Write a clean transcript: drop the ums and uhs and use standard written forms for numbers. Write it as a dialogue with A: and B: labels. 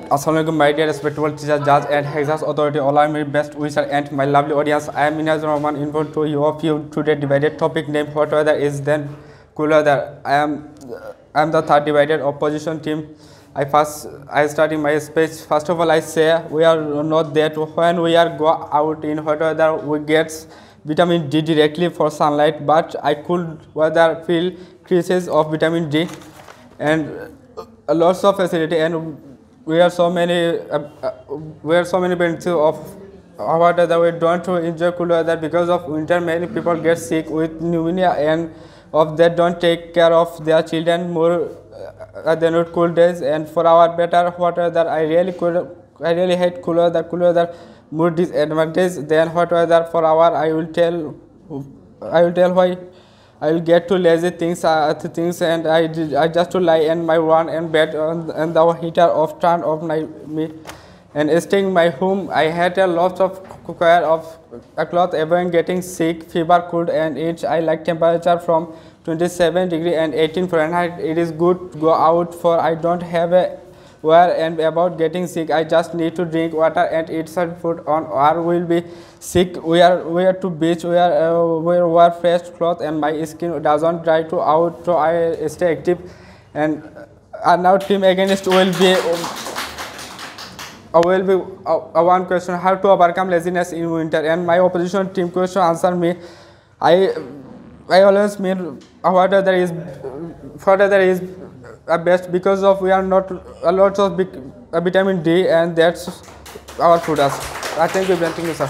A: Assalamualaikum, my dear respectable teachers, judge and HEXA'S authority, allow me best wishes and my lovely audience. I am Minhaj Rahman, invite to you of you today divided topic name hot weather is then cool weather. I am the third divided opposition team. I starting my speech. First of all, I say we are not that when we are go out in hot weather we get vitamin D directly for sunlight, but I could weather feel crisis of vitamin D and lots of facility, and we are so many benefits of hot weather. We don't enjoy cool weather because of winter. Many people get sick with pneumonia and of that don't take care of their children more than with cool days. And for our better hot weather, I really hate cool weather. Cool weather more disadvantage than hot weather. For our I will tell why. I will get to lazy things and I just to lie in my one and bed and the heater off turn off me and staying my home. I had a lot of care of a cloth, avoiding getting sick, fever, cold and itch. I like temperature from 27 degree and 18 Fahrenheit. It is good to go out for I don't have a where and about getting sick. I just need to drink water and eat some food on or will be sick. We are to beach, we wear fresh clothes and my skin doesn't dry to out, so I stay active. And now team against will be one question: how to overcome laziness in winter? And my opposition team question answer me. I always mean what other is best because of we are not a lot of vitamin D and that's our food. Thank you, sir.